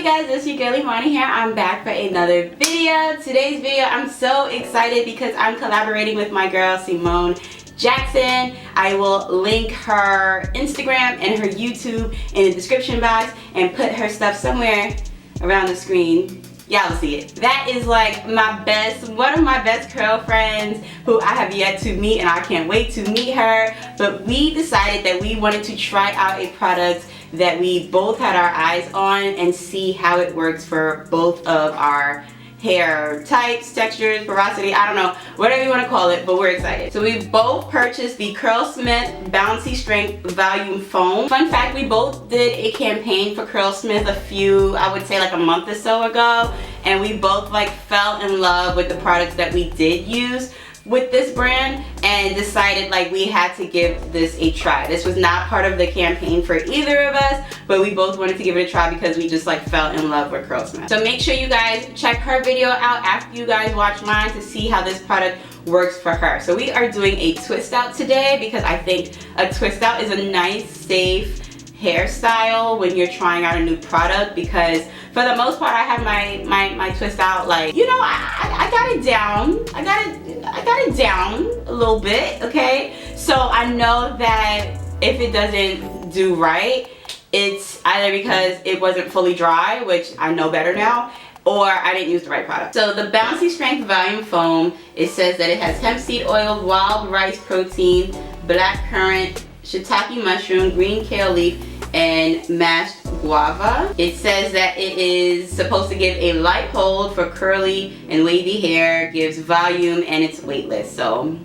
you guys, it's your girl Imani here. I'm back for another video. Today's video, I'm so excited because I'm collaborating with my girl Seymone Jackson. I will link her Instagram and her YouTube in the description box and put her stuff somewhere around the screen. Y'all will see it. That is like one of my best girlfriends who I have yet to meet, and I can't wait to meet her. But we decided that we wanted to try out a product that we both had our eyes on and see how it works for both of our hair types, textures, porosity, I don't know, whatever you want to call it, but we're excited. So we both purchased the Curlsmith Bouncy Strength Volume Foam. Fun fact, we both did a campaign for Curlsmith I would say like a month or so ago, and we both like fell in love with the products that we did use with this brand and decided like we had to give this a try. This was not part of the campaign for either of us, but we both wanted to give it a try because we just like fell in love with Curlsmith. So make sure you guys check her video out after you guys watch mine to see how this product works for her. So we are doing a twist out today because I think a twist out is a nice, safe hairstyle when you're trying out a new product, because for the most part I have my twist out, like, you know, I got it down. I got it down a little bit, okay? So I know that if it doesn't do right, it's either because it wasn't fully dry, which I know better now, or I didn't use the right product. So the Bouncy Strength Volume Foam, it says that it has hemp seed oil, wild rice protein, black currant, shiitake mushroom, green kale leaf, and mashed guava. It says that it is supposed to give a light hold for curly and wavy hair, gives volume, and it's weightless. So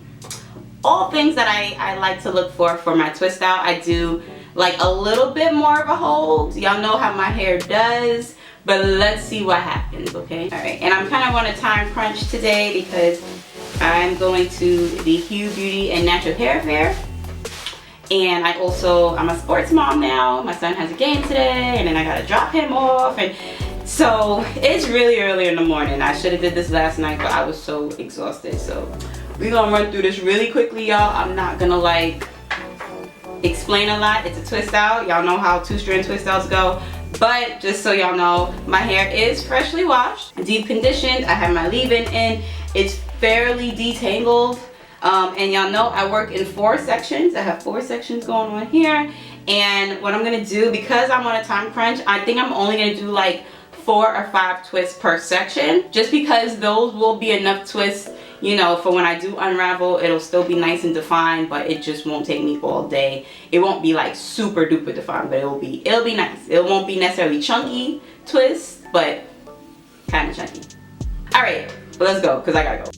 all things that I like to look for my twist out. I do like a little bit more of a hold. Y'all know how my hair does, but let's see what happens, okay? All right, and I'm kind of on a time crunch today because I'm going to the Hue Beauty and Natural Hair Fair. And I'm a sports mom now. My son has a game today, and then I gotta drop him off, and so it's really early in the morning. I should have did this last night, but I was so exhausted. So we're gonna run through this really quickly, y'all. I'm not gonna like explain a lot. It's a twist out. Y'all know how 2-strand twist outs go. But just so y'all know, my hair is freshly washed, deep conditioned. I have my leave-in in. It's fairly detangled. And y'all know I work in 4 sections. I have 4 sections going on here. And what I'm gonna do, because I'm on a time crunch, I think I'm only gonna do like 4 or 5 twists per section, just because those will be enough twists, you know, for when I do unravel. It'll still be nice and defined, but it just won't take me all day. It won't be like super duper defined, but it'll be nice. It won't be necessarily chunky twists, but kind of chunky. All right, let's go, because I gotta go.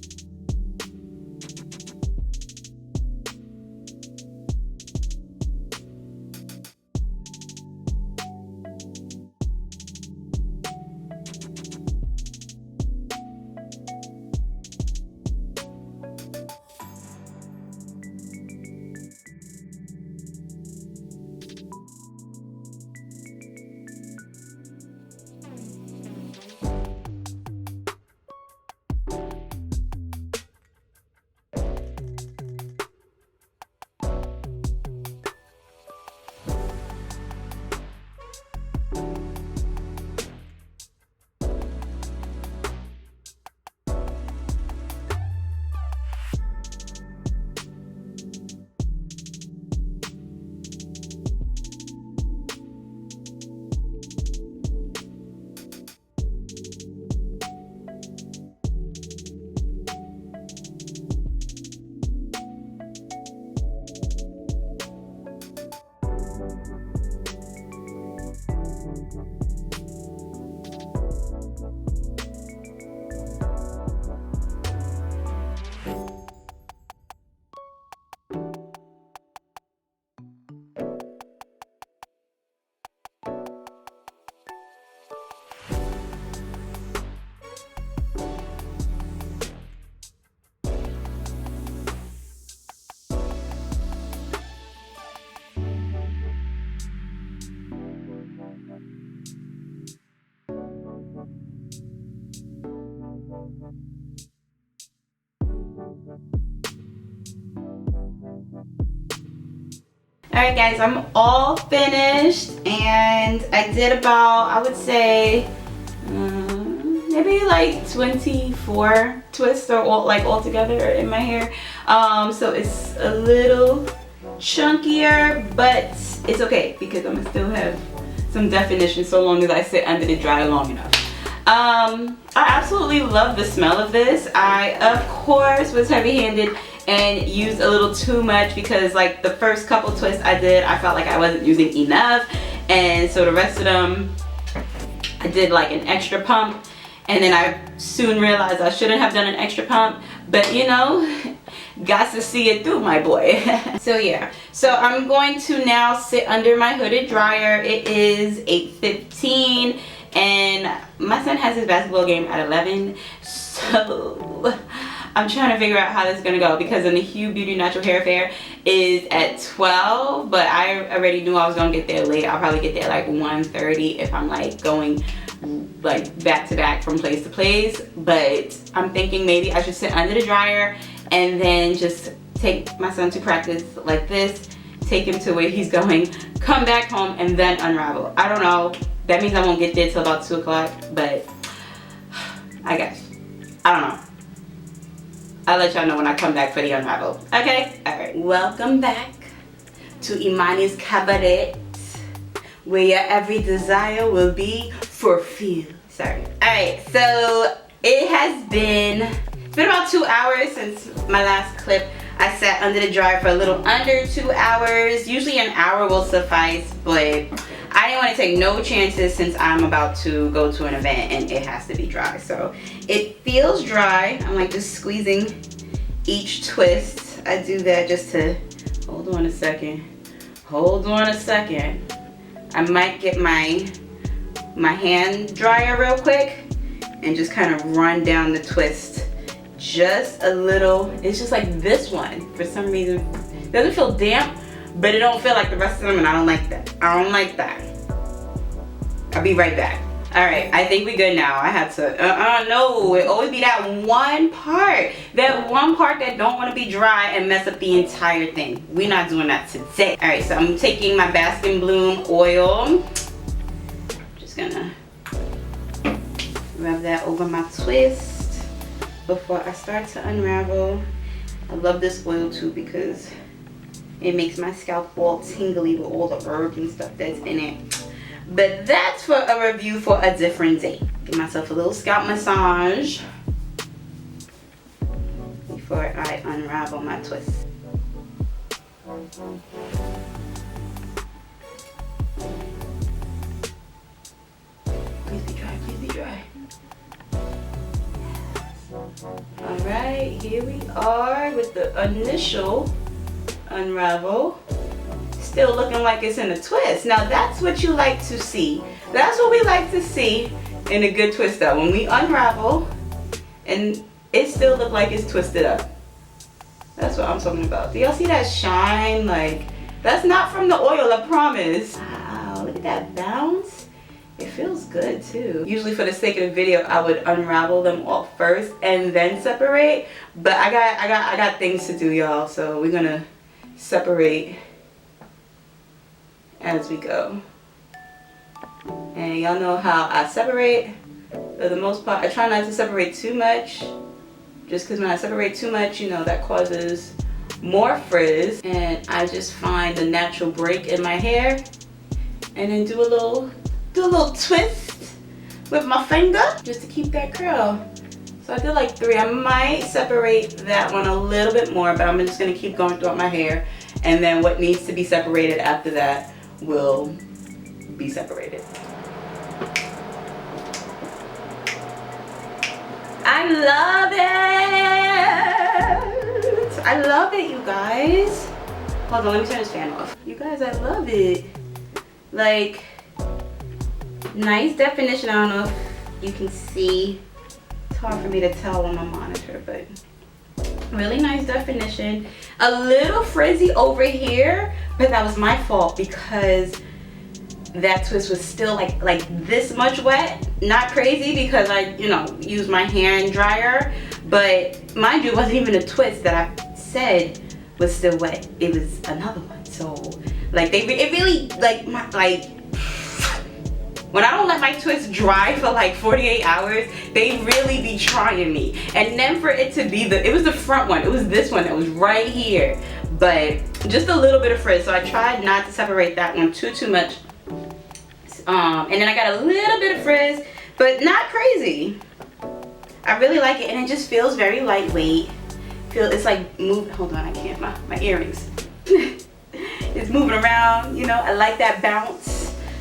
Alright guys, I'm all finished and I did about, I would say, maybe like 24 twists or all together in my hair. So it's a little chunkier, but it's okay because I'm gonna still have some definition so long as I sit under the dryer long enough. I absolutely love the smell of this. I, of course, was heavy-handed and used a little too much because like the first couple twists I did, I felt like I wasn't using enough, and so the rest of them I did like an extra pump, and then I soon realized I shouldn't have done an extra pump, but you know, got to see it through, my boy. So yeah, so I'm going to now sit under my hooded dryer. It is 8:15 and my son has his basketball game at 11, so I'm trying to figure out how this is gonna go because the Hue Beauty Natural Hair Fair is at 12, but I already knew I was gonna get there late. I'll probably get there like 1:30 if I'm like going like back to back from place to place, but I'm thinking maybe I should sit under the dryer and then just take my son to practice like this, take him to where he's going, come back home, and then unravel. I don't know. That means I won't get there till about 2 o'clock, but I guess. I don't know. I'll let y'all know when I come back for the unravel. Okay? Alright. Welcome back to Imani's Cabaret, where your every desire will be fulfilled. Sorry. Alright, so it has been about 2 hours since my last clip. I sat under the dryer for a little under 2 hours. Usually an hour will suffice, but I didn't want to take no chances since I'm about to go to an event and it has to be dry. So it feels dry. I'm like just squeezing each twist. I do that just to, hold on a second. Hold on a second. I might get my hand dryer real quick and just kind of run down the twist just a little. It's just like this one for some reason. It doesn't feel damp, but it don't feel like the rest of them, and I don't like that. I don't like that. I'll be right back. Alright, I think we good now. I had to, no, it always be that one part that don't want to be dry and mess up the entire thing. We're not doing that today. Alright, so I'm taking my Bask and Bloom oil. Just gonna rub that over my twist before I start to unravel. I love this oil too because it makes my scalp all tingly with all the herbs and stuff that's in it. But that's for a review for a different day. Give myself a little scalp massage before I unravel my twist. Please be dry, please be dry. Alright, here we are with the initial unravel. Still looking like it's in a twist. Now that's what you like to see. That's what we like to see in a good twist up. When we unravel and it still look like it's twisted up. That's what I'm talking about. Do y'all see that shine? Like, that's not from the oil, I promise. Wow, look at that bounce. It feels good too. Usually for the sake of the video, I would unravel them all first and then separate. But I got things to do, y'all. So we're gonna separate as we go. And y'all know how I separate. For the most part, I try not to separate too much. Just because when I separate too much, you know, that causes more frizz. And I just find a natural break in my hair. And then do a little twist with my finger just to keep that curl. So I did like 3. I might separate that one a little bit more, but I'm just gonna keep going throughout my hair. And then what needs to be separated after that will be separated. I love it! I love it, you guys. Hold on, let me turn this fan off. You guys, I love it. Like, nice definition. I don't know if you can see. It's hard for me to tell on my monitor, but really nice definition. A little frizzy over here, but that was my fault because that twist was still like this much wet. Not crazy because I, you know, used my hand dryer, but mind you, it wasn't even a twist that I said was still wet. It was another one. So Like it really, when I don't let my twists dry for like 48 hours, they really be trying me. And then for it to be it was the front one. It was this one that was right here. But just a little bit of frizz. So I tried not to separate that one too much. And then I got a little bit of frizz, but not crazy. I really like it, and it just feels very lightweight. It's like hold on, I can't, my earrings. It's moving around, you know, I like that bounce.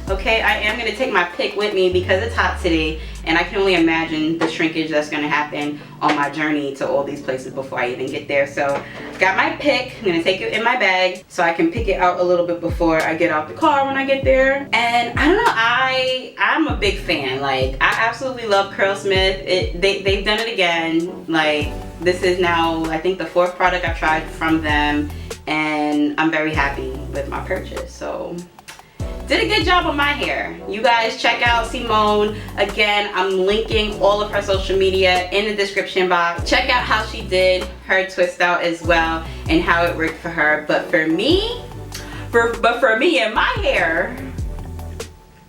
Okay, I am gonna take my pick with me because it's hot today, and I can only imagine the shrinkage that's gonna happen on my journey to all these places before I even get there. So, got my pick. I'm gonna take it in my bag so I can pick it out a little bit before I get out the car when I get there. And I don't know, I'm a big fan. Like, I absolutely love Curlsmith. They've done it again. Like, this is now, I think, the 4th product I've tried from them, and I'm very happy with my purchase. So, did a good job on my hair. You guys check out Seymone. Again, I'm linking all of her social media in the description box. Check out how she did her twist out as well and how it worked for her. But for me, for me and my hair,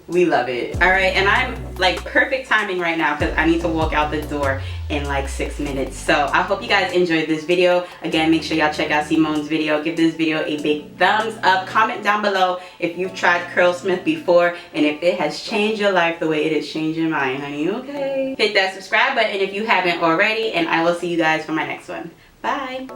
we love it. All right, and I'm like perfect timing right now because I need to walk out the door in like 6 minutes. So I hope you guys enjoyed this video. Again, make sure y'all check out Seymone's video. Give this video a big thumbs up. Comment down below if you've tried Curlsmith before and if it has changed your life the way it is changing mine, honey. Okay. Hit that subscribe button if you haven't already, and I will see you guys for my next one. Bye.